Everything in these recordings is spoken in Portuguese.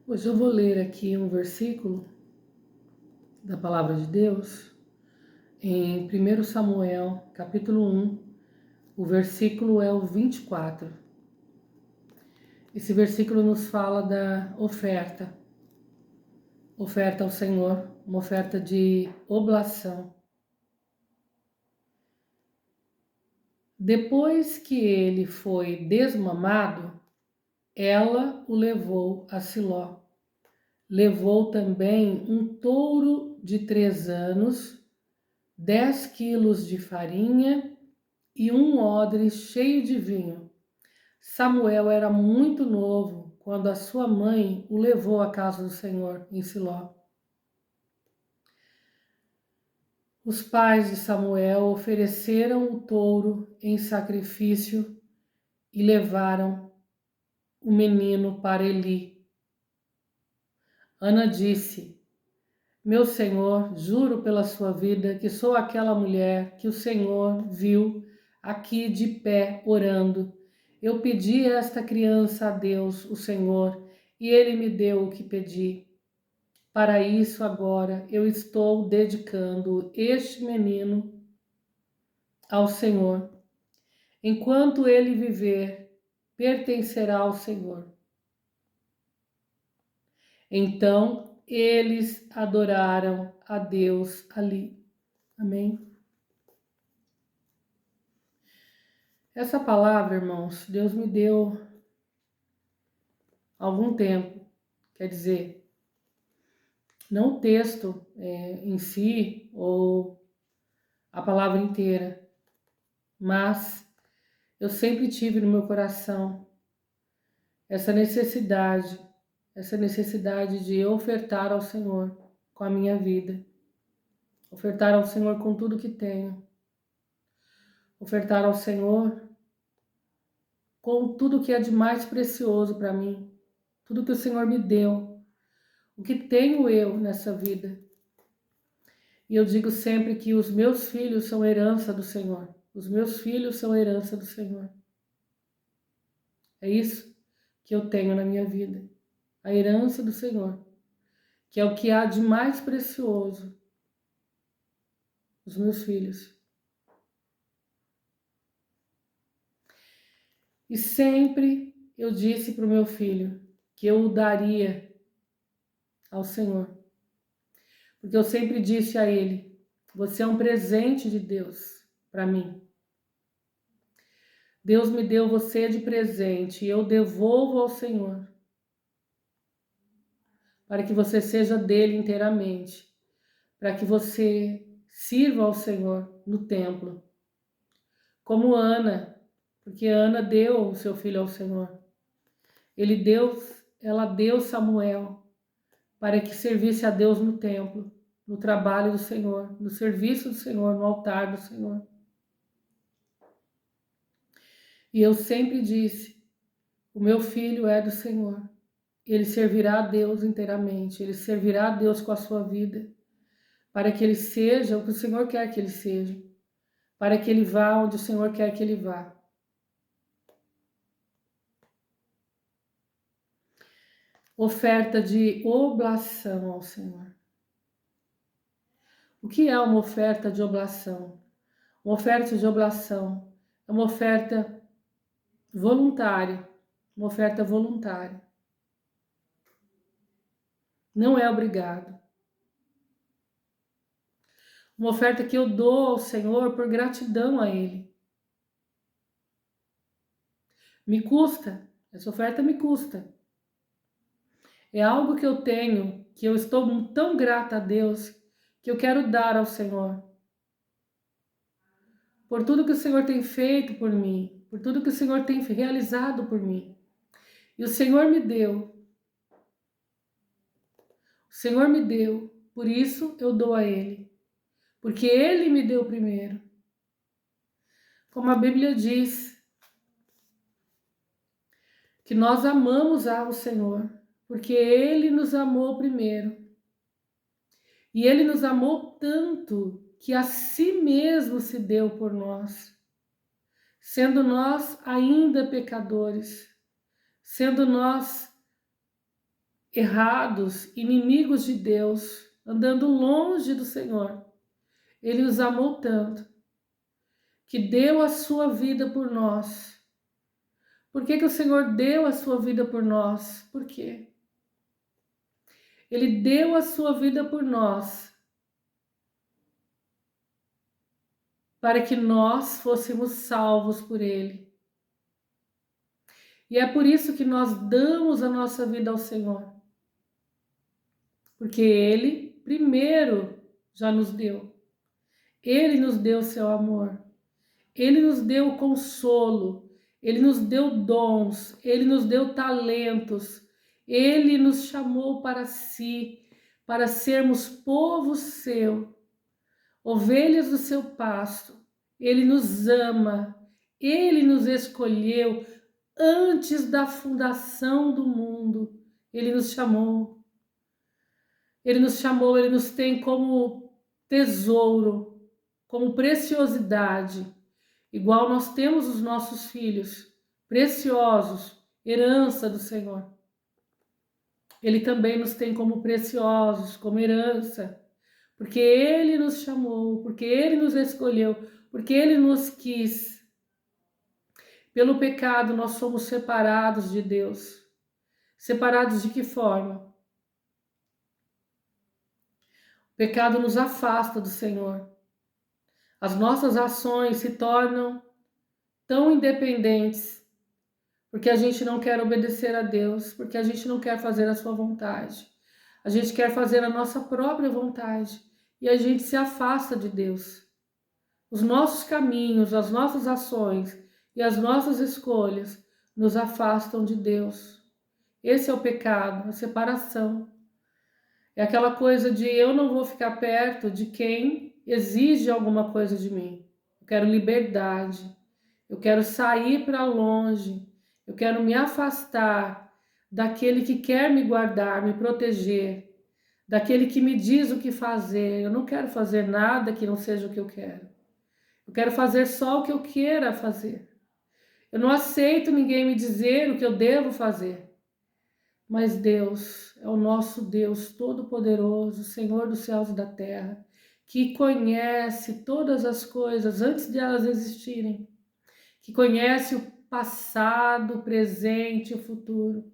Hoje eu vou ler aqui um versículo da Palavra de Deus em 1 Samuel, capítulo 1, o versículo é o 24. Esse versículo nos fala da oferta ao Senhor, uma oferta de oblação. Depois que ele foi desmamado, ela o levou a Siló. Levou também um touro de 3 anos, 10 quilos de farinha e um odre cheio de vinho. Samuel era muito novo quando a sua mãe o levou à casa do Senhor em Siló. Os pais de Samuel ofereceram o touro em sacrifício e levaram o menino para Eli. Ana disse: Meu senhor, juro pela sua vida que sou aquela mulher que o Senhor viu aqui de pé orando. Eu pedi esta criança a Deus, o Senhor, e ele me deu o que pedi. Para isso agora eu estou dedicando este menino ao Senhor. Enquanto ele viver, pertencerá ao Senhor. Então eles adoraram a Deus ali. Amém? Essa palavra, irmãos, Deus me deu há algum tempo. Quer dizer, não o texto em si ou a palavra inteira, mas eu sempre tive no meu coração essa necessidade de ofertar ao Senhor com a minha vida, ofertar ao Senhor com tudo que tenho, ofertar ao Senhor com tudo que é de mais precioso para mim, tudo que o Senhor me deu, o que tenho eu nessa vida. E eu digo sempre que os meus filhos são herança do Senhor. Os meus filhos são herança do Senhor. É isso que eu tenho na minha vida. A herança do Senhor, que é o que há de mais precioso. Os meus filhos. E sempre eu disse para o meu filho que eu o daria ao Senhor. Porque eu sempre disse a ele: você é um presente de Deus para mim. Deus me deu você de presente e eu devolvo ao Senhor, para que você seja dele inteiramente, para que você sirva ao Senhor no templo, como Ana, porque Ana deu o seu filho ao Senhor. Ela deu Samuel para que servisse a Deus no templo, no trabalho do Senhor, no serviço do Senhor, no altar do Senhor. E eu sempre disse: o meu filho é do Senhor. Ele servirá a Deus inteiramente, ele servirá a Deus com a sua vida, para que ele seja o que o Senhor quer que ele seja, para que ele vá onde o Senhor quer que ele vá. Oferta de oblação ao Senhor. O que é uma oferta de oblação? Uma oferta de oblação é uma oferta voluntária, uma oferta voluntária. Não é obrigado. Uma oferta que eu dou ao Senhor por gratidão a Ele. Me custa, essa oferta me custa. É algo que eu tenho, que eu estou tão grata a Deus, que eu quero dar ao Senhor. Por tudo que o Senhor tem feito por mim, por tudo que o Senhor tem realizado por mim. E o Senhor me deu. O Senhor me deu, por isso eu dou a Ele. Porque Ele me deu primeiro. Como a Bíblia diz, que nós amamos ao Senhor, porque Ele nos amou primeiro. E Ele nos amou tanto que a si mesmo se deu por nós, sendo nós ainda pecadores, sendo nós errados, inimigos de Deus, andando longe do Senhor, Ele nos amou tanto que deu a sua vida por nós. Por que o Senhor deu a sua vida por nós? Por quê? Ele deu a sua vida por nós para que nós fôssemos salvos por Ele. E é por isso que nós damos a nossa vida ao Senhor. Porque Ele primeiro já nos deu. Ele nos deu o seu amor. Ele nos deu consolo. Ele nos deu dons. Ele nos deu talentos. Ele nos chamou para si, para sermos povo seu, ovelhas do seu pasto. Ele nos ama. Ele nos escolheu antes da fundação do mundo. Ele nos chamou. Ele nos chamou, Ele nos tem como tesouro, como preciosidade, igual nós temos os nossos filhos, preciosos, herança do Senhor. Ele também nos tem como preciosos, como herança, porque Ele nos chamou, porque Ele nos escolheu, porque Ele nos quis. Pelo pecado nós somos separados de Deus. Separados de que forma? O pecado nos afasta do Senhor. As nossas ações se tornam tão independentes, porque a gente não quer obedecer a Deus, porque a gente não quer fazer a sua vontade. A gente quer fazer a nossa própria vontade e a gente se afasta de Deus. Os nossos caminhos, as nossas ações e as nossas escolhas nos afastam de Deus. Esse é o pecado, a separação. É aquela coisa de eu não vou ficar perto de quem exige alguma coisa de mim. Eu quero liberdade. Eu quero sair para longe. Eu quero me afastar daquele que quer me guardar, me proteger, daquele que me diz o que fazer. Eu não quero fazer nada que não seja o que eu quero. Eu quero fazer só o que eu queira fazer. Eu não aceito ninguém me dizer o que eu devo fazer. Mas Deus é o nosso Deus Todo-Poderoso, Senhor dos céus e da terra, que conhece todas as coisas antes de elas existirem, que conhece o passado, o presente e o futuro,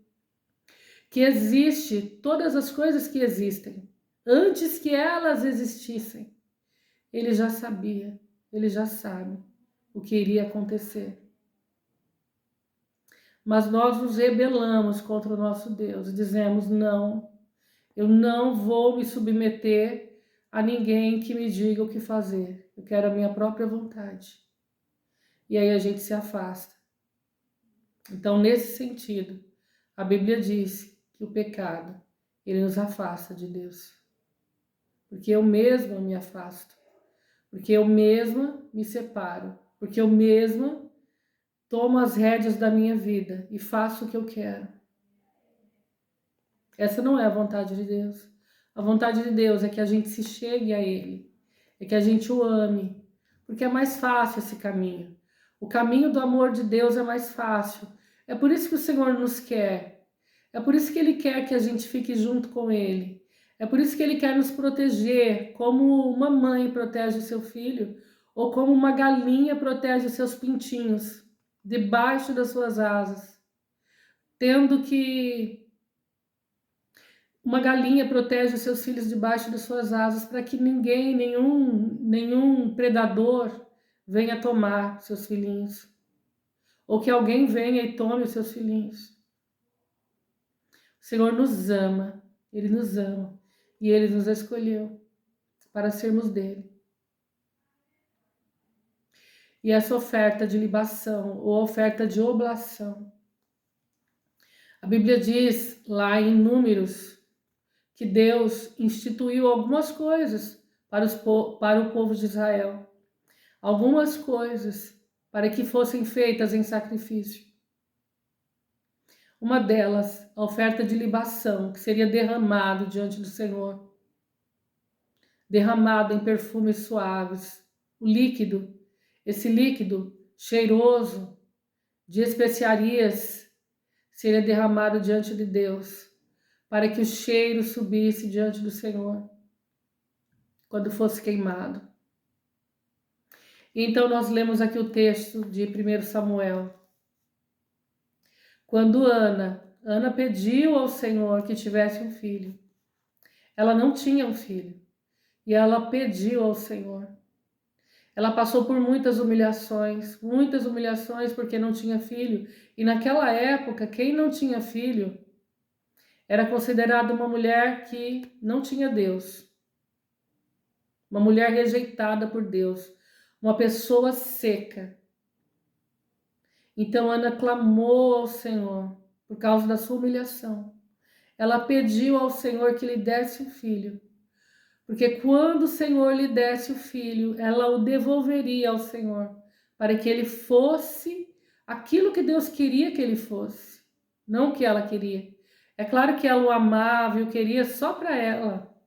que existe todas as coisas que existem. Antes que elas existissem, Ele já sabia, Ele já sabe o que iria acontecer. Mas nós nos rebelamos contra o nosso Deus, dizemos não, eu não vou me submeter a ninguém que me diga o que fazer, eu quero a minha própria vontade. E aí a gente se afasta. Então, nesse sentido, a Bíblia diz que o pecado, ele nos afasta de Deus. Porque eu mesma me afasto, porque eu mesma me separo, porque eu mesma tomo as rédeas da minha vida e faço o que eu quero. Essa não é a vontade de Deus. A vontade de Deus é que a gente se chegue a Ele, é que a gente o ame, porque é mais fácil esse caminho. O caminho do amor de Deus é mais fácil. É por isso que o Senhor nos quer. É por isso que Ele quer que a gente fique junto com Ele. É por isso que Ele quer nos proteger, como uma mãe protege o seu filho, ou como uma galinha protege os seus pintinhos, debaixo das suas asas, tendo que uma galinha protege os seus filhos debaixo das suas asas para que ninguém, nenhum predador venha tomar seus filhinhos, ou que alguém venha e tome os seus filhinhos. O Senhor nos ama, Ele nos ama, e Ele nos escolheu para sermos dele. E essa oferta de libação, ou oferta de oblação, a Bíblia diz lá em Números que Deus instituiu algumas coisas para o povo de Israel. Algumas coisas para que fossem feitas em sacrifício. Uma delas, a oferta de libação, que seria derramado diante do Senhor. Derramado em perfumes suaves. O líquido, esse líquido cheiroso de especiarias, seria derramado diante de Deus, para que o cheiro subisse diante do Senhor quando fosse queimado. Então nós lemos aqui o texto de 1 Samuel. Quando Ana pediu ao Senhor que tivesse um filho. Ela não tinha um filho e ela pediu ao Senhor. Ela passou por muitas humilhações porque não tinha filho. E naquela época, quem não tinha filho era considerada uma mulher que não tinha Deus. Uma mulher rejeitada por Deus. Uma pessoa seca. Então Ana clamou ao Senhor por causa da sua humilhação. Ela pediu ao Senhor que lhe desse um filho. Porque quando o Senhor lhe desse o filho, ela o devolveria ao Senhor, para que ele fosse aquilo que Deus queria que ele fosse, não o que ela queria. É claro que ela o amava e o queria só para ela,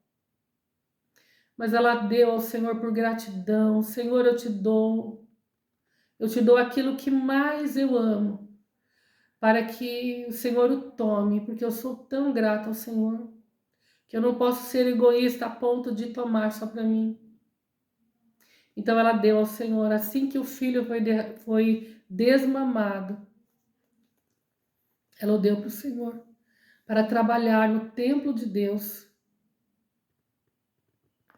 mas ela deu ao Senhor por gratidão. Senhor, eu te dou aquilo que mais eu amo, para que o Senhor o tome, porque eu sou tão grata ao Senhor, que eu não posso ser egoísta a ponto de tomar só para mim. Então ela deu ao Senhor. Assim que o filho foi desmamado, ela o deu para o Senhor, para trabalhar no templo de Deus.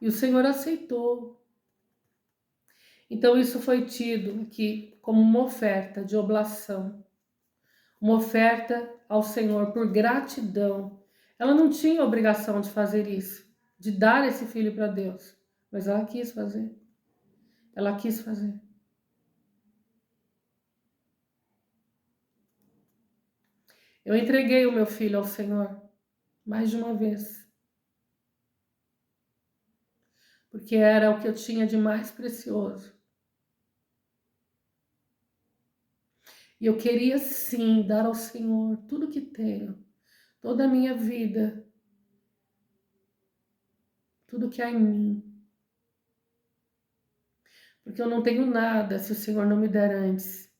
E o Senhor aceitou. Então isso foi tido aqui como uma oferta de oblação, uma oferta ao Senhor por gratidão. Ela não tinha obrigação de fazer isso, de dar esse filho para Deus, mas ela quis fazer. Ela quis fazer. Eu entreguei o meu filho ao Senhor mais de uma vez, porque era o que eu tinha de mais precioso. E eu queria sim dar ao Senhor tudo que tenho, toda a minha vida, tudo que há em mim. Porque eu não tenho nada se o Senhor não me der antes.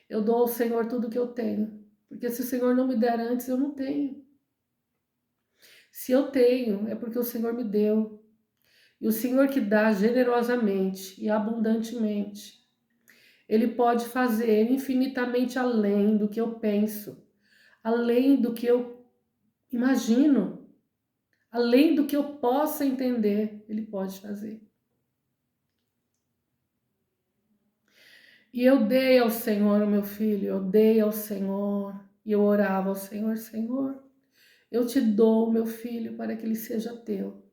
Eu dou ao Senhor tudo que eu tenho, porque se o Senhor não me der antes, eu não tenho. Se eu tenho, é porque o Senhor me deu. E o Senhor que dá generosamente e abundantemente, Ele pode fazer infinitamente além do que eu penso, além do que eu imagino, além do que eu possa entender, Ele pode fazer. E eu dei ao Senhor o meu filho, eu dei ao Senhor, e eu orava ao Senhor, Senhor, eu te dou o meu filho para que ele seja teu.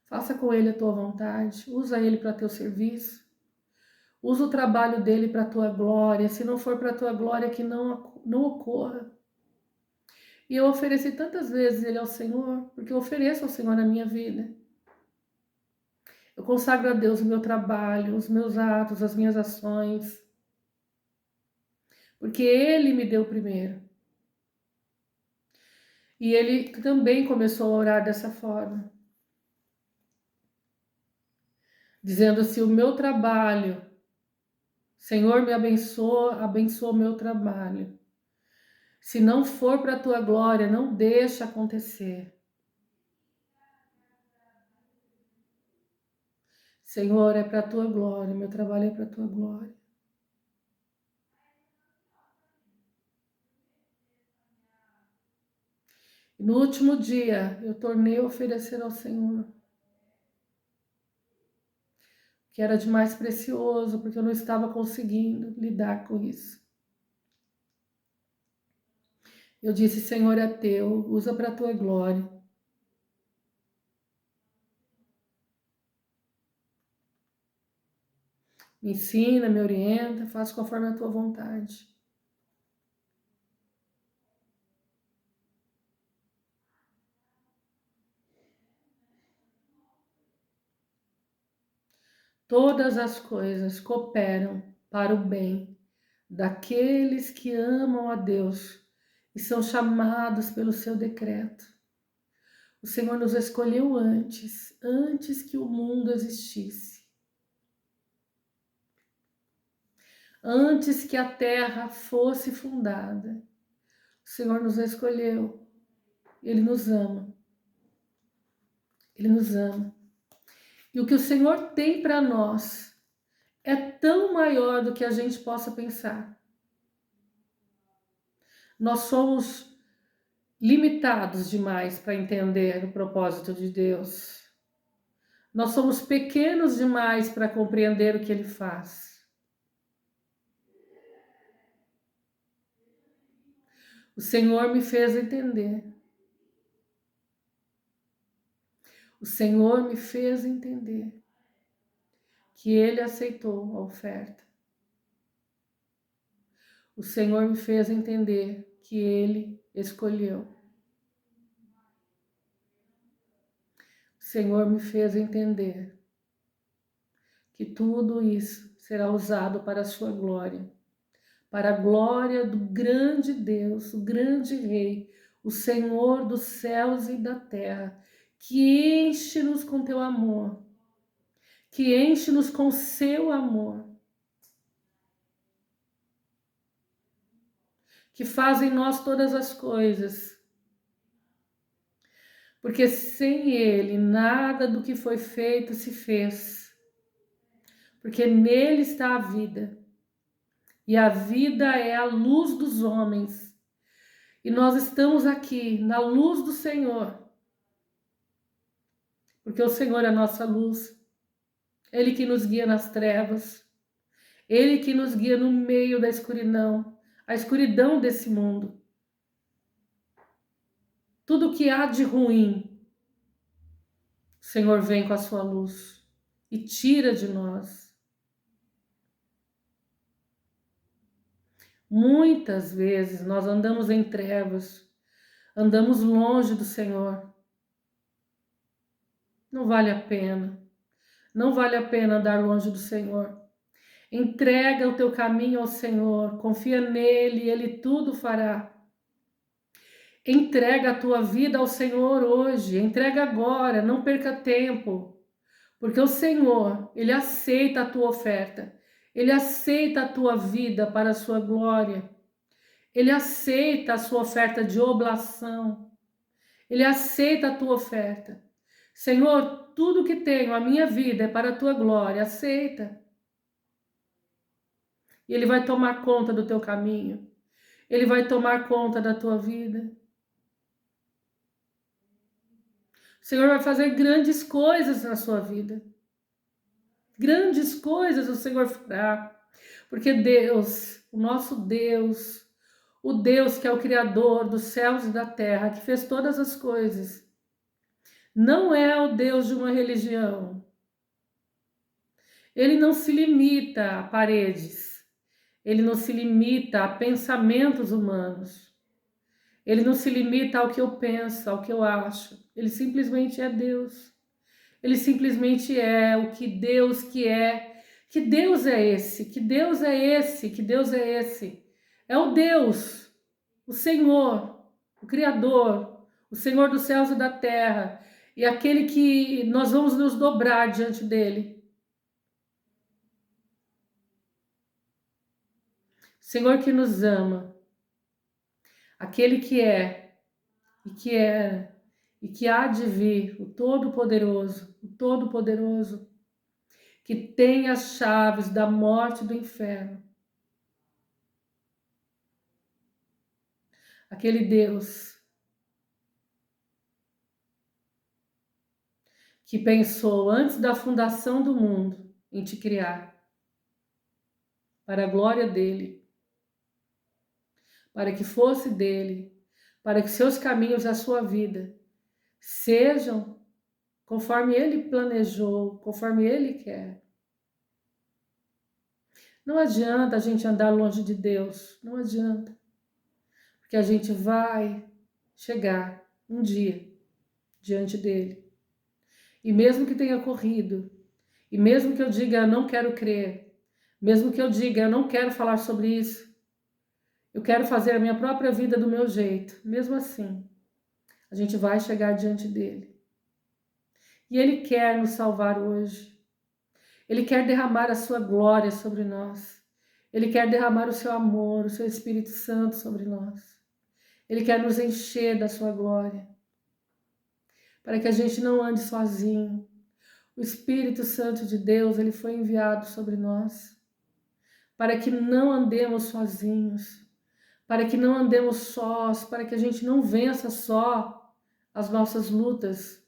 Faça com ele a tua vontade, usa ele para teu serviço, usa o trabalho dele para a tua glória, se não for para a tua glória, que não ocorra. E eu ofereci tantas vezes ele ao Senhor, porque eu ofereço ao Senhor na minha vida. Eu consagro a Deus o meu trabalho, os meus atos, as minhas ações, porque Ele me deu primeiro. E Ele também começou a orar dessa forma, dizendo assim: o meu trabalho, Senhor, me abençoa, abençoa o meu trabalho. Se não for para a tua glória, não deixa acontecer. Senhor, é para a tua glória, meu trabalho é para a tua glória. E no último dia, eu tornei a oferecer ao Senhor, que era de mais precioso, porque eu não estava conseguindo lidar com isso. Eu disse: Senhor, é teu, usa para a tua glória. Me ensina, me orienta, faz conforme a tua vontade. Todas as coisas cooperam para o bem daqueles que amam a Deus e são chamados pelo seu decreto. O Senhor nos escolheu antes que o mundo existisse. Antes que a terra fosse fundada, o Senhor nos escolheu. Ele nos ama. Ele nos ama. E o que o Senhor tem para nós é tão maior do que a gente possa pensar. Nós somos limitados demais para entender o propósito de Deus. Nós somos pequenos demais para compreender o que Ele faz. O Senhor me fez entender. O Senhor me fez entender que Ele aceitou a oferta. O Senhor me fez entender que Ele escolheu. O Senhor me fez entender que tudo isso será usado para a sua glória, para a glória do grande Deus, o grande Rei, o Senhor dos céus e da terra, que enche-nos com teu amor, que enche-nos com seu amor, que faz em nós todas as coisas, porque sem Ele nada do que foi feito se fez, porque nele está a vida, e a vida é a luz dos homens, e nós estamos aqui na luz do Senhor, porque o Senhor é a nossa luz, Ele que nos guia nas trevas, Ele que nos guia no meio da escuridão, a escuridão desse mundo. Tudo que há de ruim, o Senhor vem com a sua luz e tira de nós. Muitas vezes nós andamos em trevas, andamos longe do Senhor. Não vale a pena. Não vale a pena andar longe do Senhor. Entrega o teu caminho ao Senhor, confia nele, Ele tudo fará. Entrega a tua vida ao Senhor hoje, entrega agora, não perca tempo, porque o Senhor, Ele aceita a tua oferta, Ele aceita a tua vida para a sua glória, Ele aceita a sua oferta de oblação, Ele aceita a tua oferta. Senhor, tudo que tenho, a minha vida é para a tua glória, aceita. E Ele vai tomar conta do teu caminho, Ele vai tomar conta da tua vida. O Senhor vai fazer grandes coisas na sua vida. Grandes coisas o Senhor fará. Porque Deus, o nosso Deus, o Deus que é o Criador dos céus e da terra, que fez todas as coisas, não é o Deus de uma religião. Ele não se limita a paredes. Ele não se limita a pensamentos humanos. Ele não se limita ao que eu penso, ao que eu acho. Ele simplesmente é Deus. Ele simplesmente é o que Deus que é. Que Deus é esse? Que Deus é esse? Que Deus é esse? É o Deus, o Senhor, o Criador, o Senhor dos céus e da terra. E aquele que nós vamos nos dobrar diante dele. Senhor que nos ama. Aquele que é e que era e que há de vir, o Todo-Poderoso, que tem as chaves da morte e do inferno. Aquele Deus que pensou antes da fundação do mundo em te criar, para a glória dele, para que fosse dele, para que seus caminhos, a sua vida, sejam conforme ele planejou, conforme ele quer. Não adianta a gente andar longe de Deus, não adianta. Porque a gente vai chegar um dia diante dele. E mesmo que tenha corrido, e mesmo que eu diga eu não quero crer, mesmo que eu diga eu não quero falar sobre isso, eu quero fazer a minha própria vida do meu jeito, mesmo assim, a gente vai chegar diante dele. E ele quer nos salvar hoje. Ele quer derramar a sua glória sobre nós. Ele quer derramar o seu amor, o seu Espírito Santo sobre nós. Ele quer nos encher da sua glória, para que a gente não ande sozinho. O Espírito Santo de Deus, ele foi enviado sobre nós, para que não andemos sozinhos, para que não andemos sós, para que a gente não vença só as nossas lutas.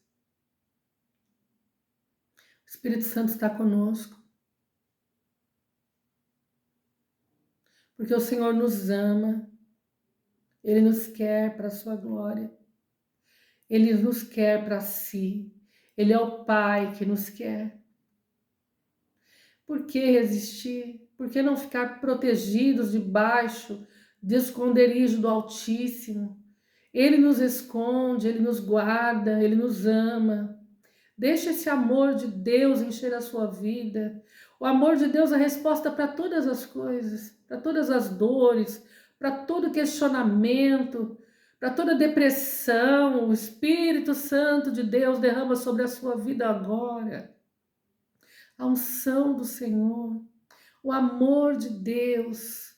O Espírito Santo está conosco, porque o Senhor nos ama, Ele nos quer para a sua glória, Ele nos quer para si, Ele é o Pai que nos quer. Por que resistir? Por que não ficar protegidos debaixo do esconderijo do Altíssimo? Ele nos esconde, Ele nos guarda, Ele nos ama. Deixe esse amor de Deus encher a sua vida. O amor de Deus é a resposta para todas as coisas, para todas as dores, para todo questionamento, para toda depressão. O Espírito Santo de Deus derrama sobre a sua vida agora. A unção do Senhor, o amor de Deus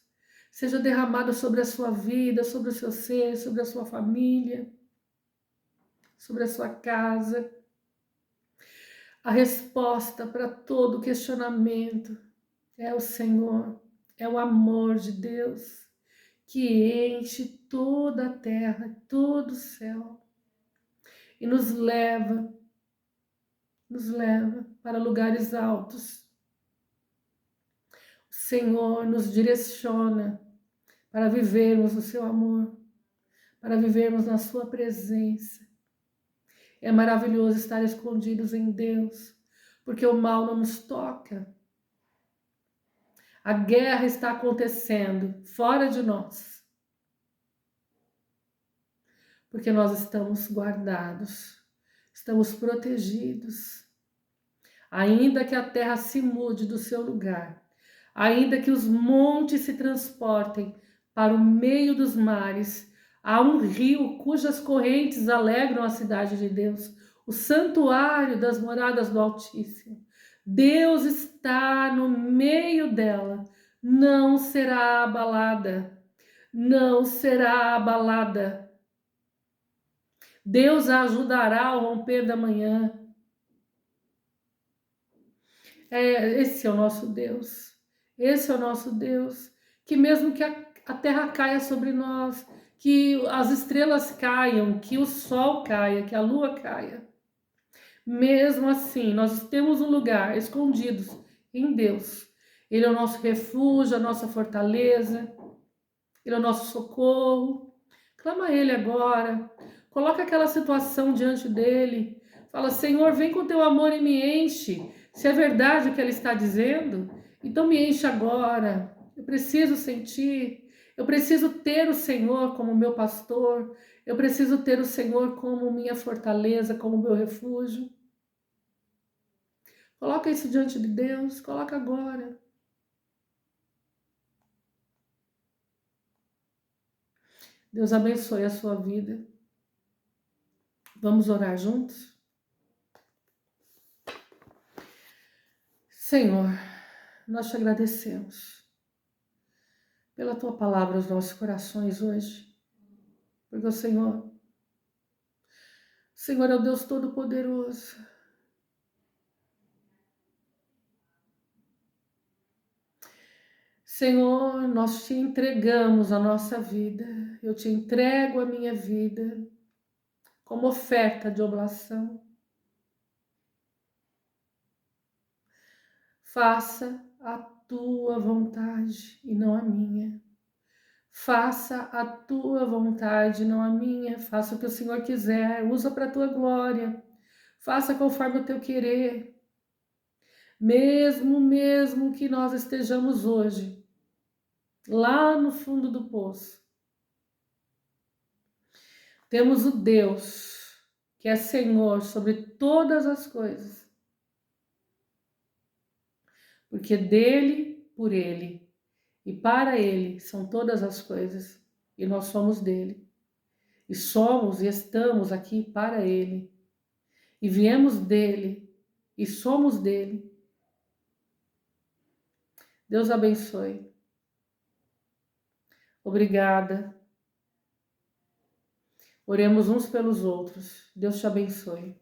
seja derramado sobre a sua vida, sobre o seu ser, sobre a sua família, sobre a sua casa. A resposta para todo questionamento é o Senhor, é o amor de Deus que enche toda a terra, todo o céu e nos leva para lugares altos. O Senhor nos direciona para vivermos o seu amor, para vivermos na sua presença. É maravilhoso estar escondidos em Deus, porque o mal não nos toca. A guerra está acontecendo fora de nós, porque nós estamos guardados, estamos protegidos. Ainda que a terra se mude do seu lugar, ainda que os montes se transportem para o meio dos mares, há um rio cujas correntes alegram a cidade de Deus, o santuário das moradas do Altíssimo. Deus está no meio dela, não será abalada, não será abalada. Deus a ajudará ao romper da manhã. Esse é o nosso Deus, esse é o nosso Deus, que mesmo que a terra caia sobre nós, que as estrelas caiam, que o sol caia, que a lua caia, mesmo assim nós temos um lugar escondidos em Deus. Ele é o nosso refúgio, a nossa fortaleza, Ele é o nosso socorro. Clama a Ele agora, coloca aquela situação diante dEle, fala: Senhor, vem com teu amor e me enche. Se é verdade o que Ele está dizendo, então me enche agora. Eu preciso sentir, eu preciso ter o Senhor como meu pastor, eu preciso ter o Senhor como minha fortaleza, como meu refúgio. Coloca isso diante de Deus, coloca agora. Deus abençoe a sua vida. Vamos orar juntos? Senhor, nós te agradecemos pela tua palavra aos nossos corações hoje, porque o Senhor é o Deus Todo-Poderoso. Senhor, nós te entregamos a nossa vida, eu te entrego a minha vida como oferta de oblação. Faça a tua vontade e não a minha. Faça a tua vontade, não a minha. Faça o que o Senhor quiser, usa para a tua glória. Faça conforme o teu querer. Mesmo que nós estejamos hoje lá no fundo do poço, temos o Deus que é Senhor sobre todas as coisas, porque dele, por ele e para ele são todas as coisas, e nós somos dele, e somos e estamos aqui para ele, e viemos dele, e somos dele. Deus abençoe. Obrigada. Oremos uns pelos outros. Deus te abençoe.